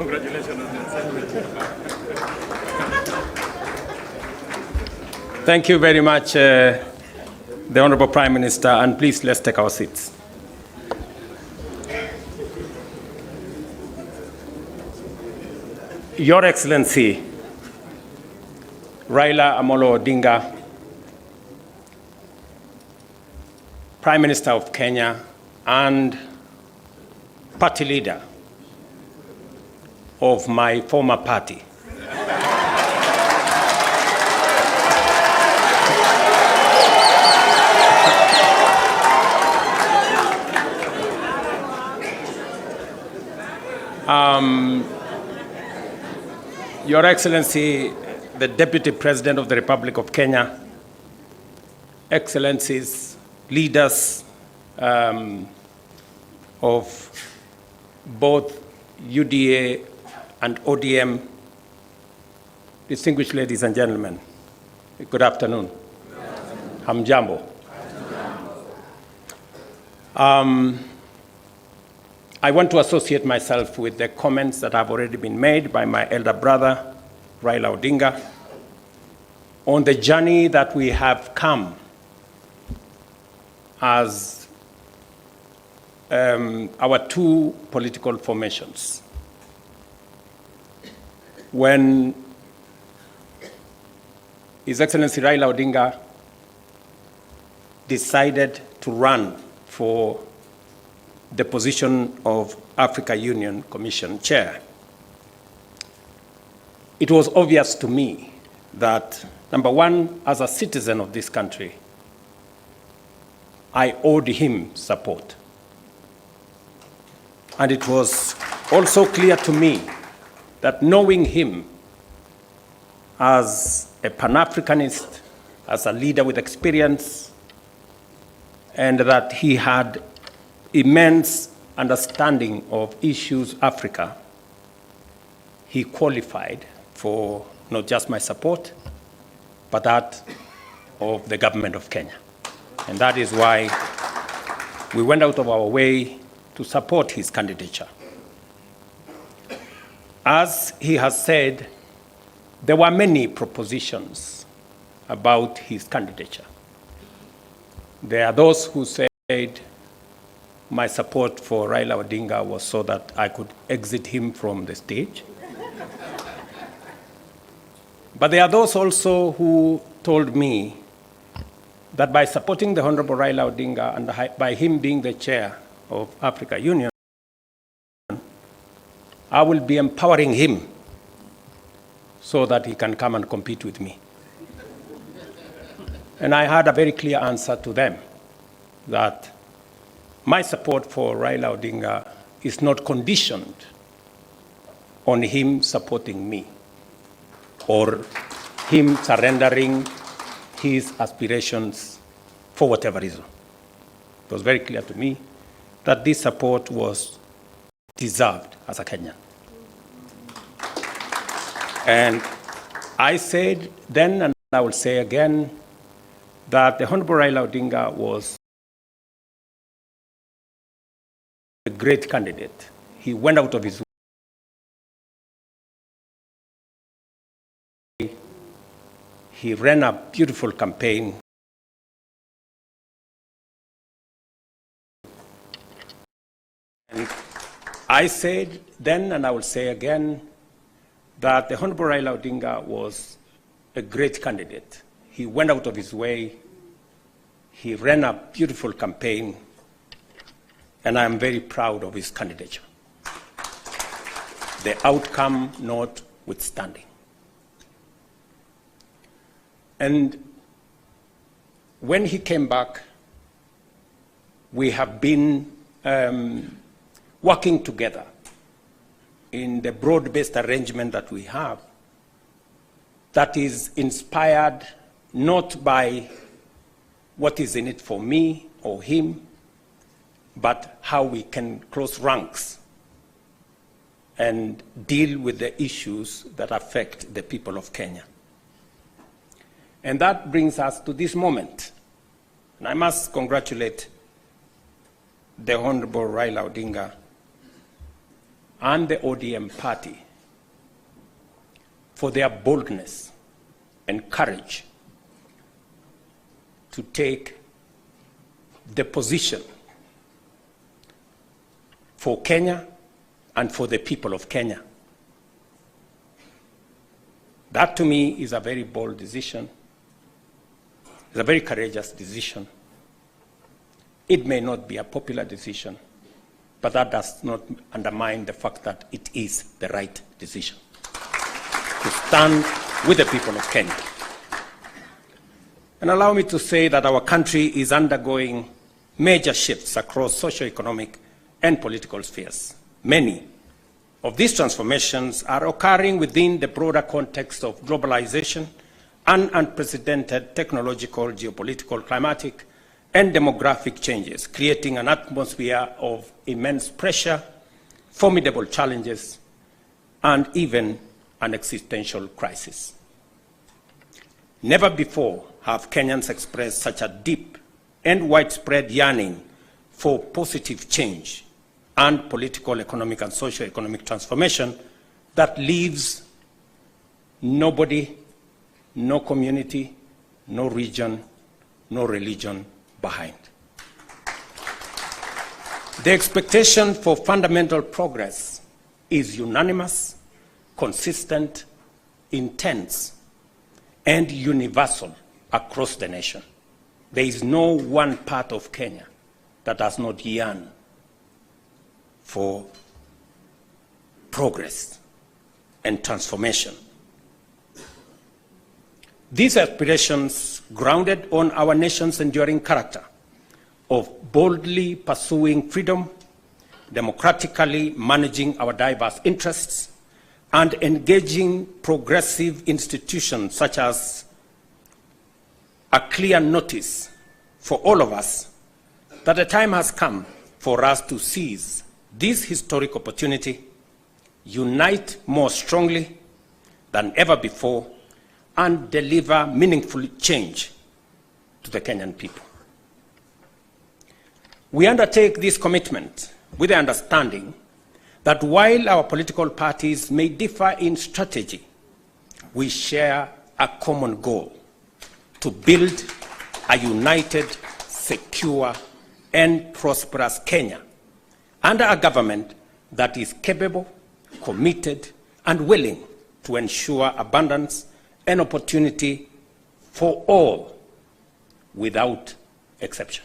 Congratulations. Thank you very much, the Honorable Prime Minister, and please let's take our seats. Your Excellency, Raila Amolo Odinga, Prime Minister of Kenya and party leader of my former party. Your Excellency, the Deputy President of the Republic of Kenya, Excellencies, leaders of both UDA and ODM, distinguished ladies and gentlemen, good afternoon. Hamjambo. I want to associate myself with the comments that have already been made by my elder brother, Raila Odinga, on the journey that we have come as our two political formations. When His Excellency Raila Odinga decided to run for the position of Africa Union Commission Chair, it was obvious to me that, number one, as a citizen of this country, I owed him support. And it was also clear to me that knowing him as a Pan-Africanist, as a leader with experience, and that he had immense understanding of issues Africa, he qualified for not just my support, but that of the government of Kenya. And that is why we went out of our way to support his candidature. As he has said, there were many propositions about his candidature. There are those who said my support for Raila Odinga was so that I could exit him from the stage. But there are those also who told me that by supporting the Honorable Raila Odinga and by him being the chair of Africa Union, I will be empowering him so that he can come and compete with me. And I had a very clear answer to them, that my support for Raila Odinga is not conditioned on him supporting me or him surrendering his aspirations for whatever reason. It was very clear to me that this support was deserved as a Kenyan. And I said then, and I will say again, that the Honorable Raila Odinga was a great candidate. He went out of his way. He ran a beautiful campaign. And I said then, and I will say again, that the Honorable Raila Odinga was a great candidate. He went out of his way. He ran a beautiful campaign. And I am very proud of his candidature, the outcome notwithstanding. And when he came back, we have been working together in the broad-based arrangement that we have, that is inspired not by what is in it for me or him, but how we can close ranks and deal with the issues that affect the people of Kenya. And that brings us to this moment. And I must congratulate the Honorable Raila Odinga and the ODM Party for their boldness and courage to take the position for Kenya and for the people of Kenya. That to me is a very bold decision. It's a very courageous decision. It may not be a popular decision, but that does not undermine the fact that it is the right decision to stand with the people of Kenya. And allow me to say that our country is undergoing major shifts across socio-economic and political spheres. Many of these transformations are occurring within the broader context of globalization and unprecedented technological, geopolitical, climatic, and demographic changes, creating an atmosphere of immense pressure, formidable challenges, and even an existential crisis. Never before have Kenyans expressed such a deep and widespread yearning for positive change and political, economic, and socio-economic transformation that leaves nobody, no community, no region, no religion behind. The expectation for fundamental progress is unanimous, consistent, intense, and universal across the nation. There is no one part of Kenya that does not yearn for progress and transformation. These aspirations, grounded on our nation's enduring character of boldly pursuing freedom, democratically managing our diverse interests, and engaging progressive institutions such as a clear notice for all of us that the time has come for us to seize this historic opportunity, unite more strongly than ever before, and deliver meaningful change to the Kenyan people. We undertake this commitment with the understanding that while our political parties may differ in strategy, we share a common goal: to build a united, secure, and prosperous Kenya under a government that is capable, committed, and willing to ensure abundance and opportunity for all without exception.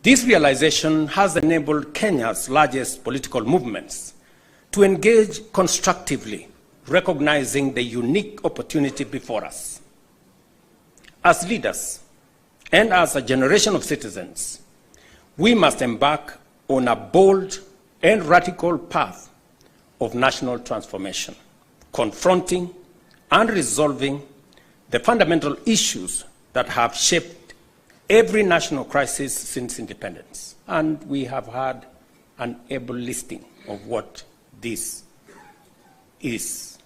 This realization has enabled Kenya's largest political movements to engage constructively, recognizing the unique opportunity before us. As leaders and as a generation of citizens, we must embark on a bold and radical path of national transformation, confronting and resolving the fundamental issues that have shaped every national crisis since independence. And we have had an able listing of what this is.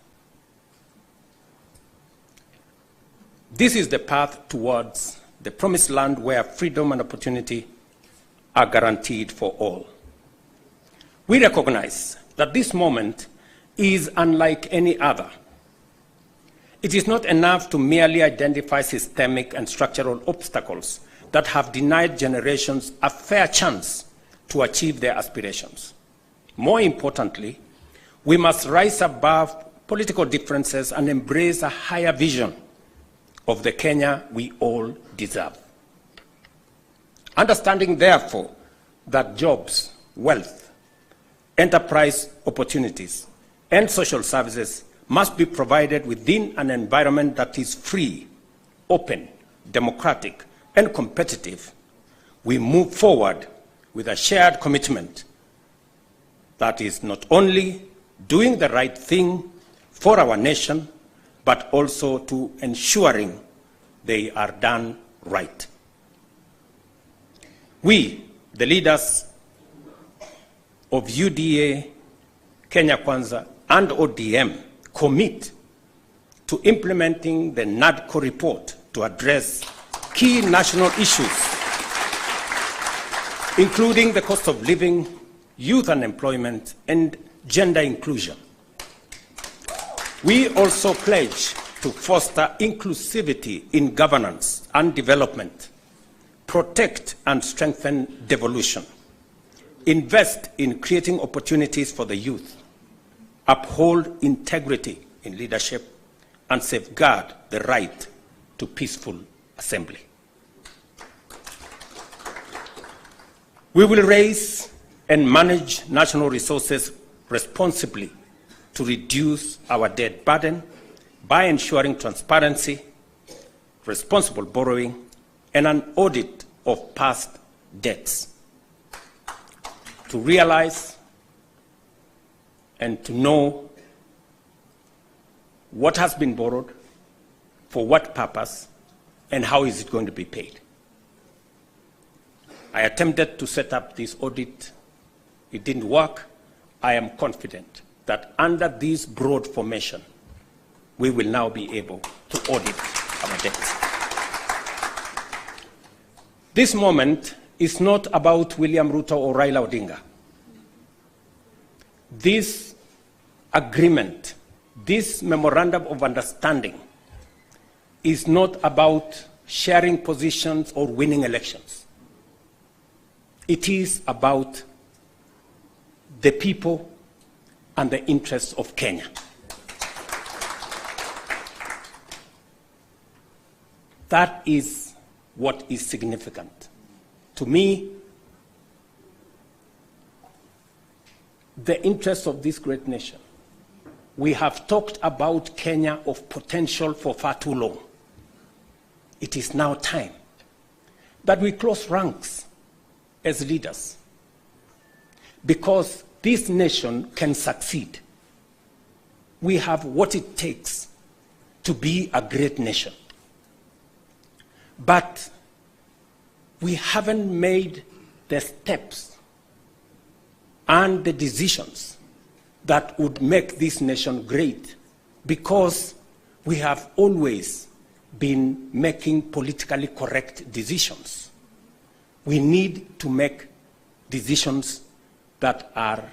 This is the path towards the promised land where freedom and opportunity are guaranteed for all. We recognize that this moment is unlike any other. It is not enough to merely identify systemic and structural obstacles that have denied generations a fair chance to achieve their aspirations. More importantly, we must rise above political differences and embrace a higher vision of the Kenya we all deserve. Understanding, therefore, that jobs, wealth, enterprise opportunities, and social services must be provided within an environment that is free, open, democratic, and competitive, we move forward with a shared commitment that is not only doing the right thing for our nation, but also to ensuring they are done right. We, the leaders of UDA, Kenya Kwanza, and ODM, commit to implementing the NADCO report to address key national issues, including the cost of living, youth unemployment, and gender inclusion. We also pledge to foster inclusivity in governance and development, protect and strengthen devolution, invest in creating opportunities for the youth, uphold integrity in leadership, and safeguard the right to peaceful assembly. We will raise and manage national resources responsibly to reduce our debt burden by ensuring transparency, responsible borrowing, and an audit of past debts. To realize and to know what has been borrowed, for what purpose, and how is it going to be paid. I attempted to set up this audit. It didn't work. I am confident that under this broad formation, we will now be able to audit our debts. This moment is not about William Ruto or Raila Odinga. This agreement, this memorandum of understanding, is not about sharing positions or winning elections. It is about the people and the interests of Kenya. That is what is significant. To me, the interests of this great nation. We have talked about Kenya of potential for far too long. It is now time that we close ranks as leaders, because this nation can succeed. We have what it takes to be a great nation. But we haven't made the steps and the decisions that would make this nation great, because we have always been making politically correct decisions. We need to make decisions that are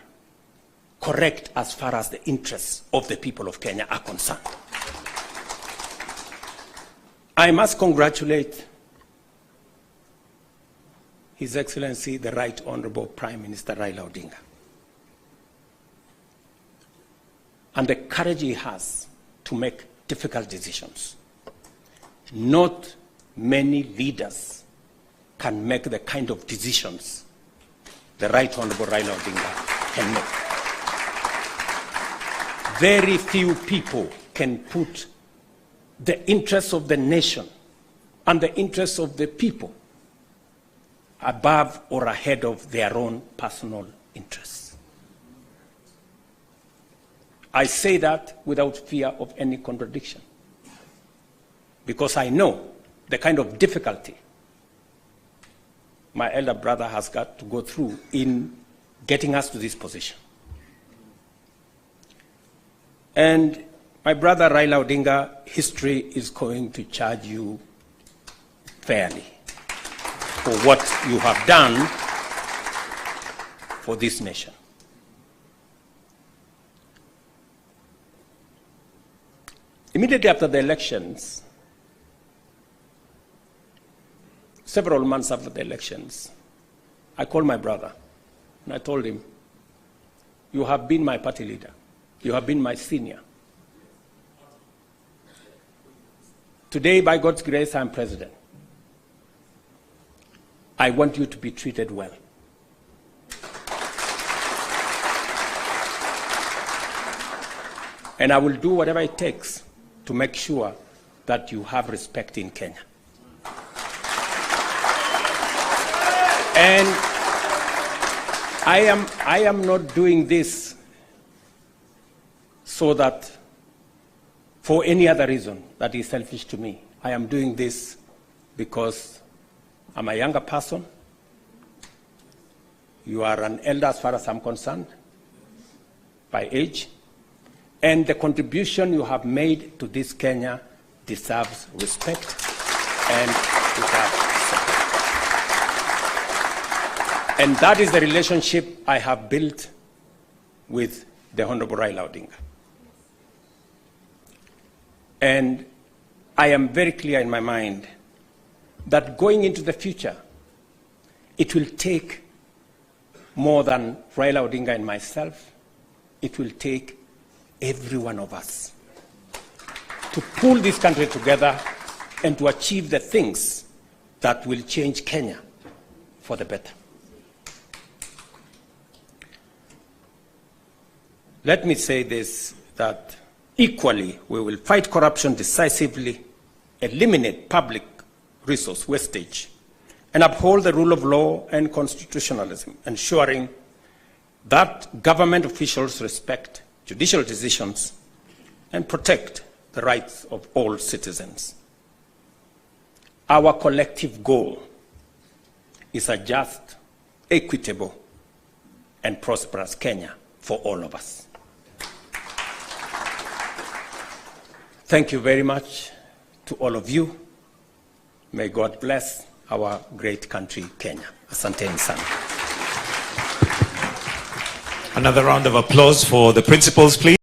correct as far as the interests of the people of Kenya are concerned. I must congratulate His Excellency, the Right Honorable Prime Minister Raila Odinga, and the courage he has to make difficult decisions. Not many leaders can make the kind of decisions the Right Honorable Raila Odinga can make. Very few people can put the interests of the nation and the interests of the people above or ahead of their own personal interests. I say that without fear of any contradiction, because I know the kind of difficulty my elder brother has got to go through in getting us to this position. And my brother Raila Odinga, history is going to charge you fairly for what you have done for this nation. Immediately after the elections, several months after the elections, I called my brother and I told him, you have been my party leader. You have been my senior. Today, by God's grace, I'm president. I want you to be treated well. And I will do whatever it takes to make sure that you have respect in Kenya. And I am not doing this so that for any other reason that is selfish to me. I am doing this because I'm a younger person. You are an elder as far as I'm concerned, by age. And the contribution you have made to this Kenya deserves respect and deserves support. And that is the relationship I have built with the Honorable Raila Odinga. And I am very clear in my mind that going into the future, it will take more than Raila Odinga and myself. It will take every one of us to pull this country together and to achieve the things that will change Kenya for the better. Let me say this, that equally we will fight corruption decisively, eliminate public resource wastage, and uphold the rule of law and constitutionalism, ensuring that government officials respect judicial decisions and protect the rights of all citizens. Our collective goal is a just, equitable, and prosperous Kenya for all of us. Thank you very much to all of you. May God bless our great country, Kenya. Asanteni sana. Another round of applause for the principals, please.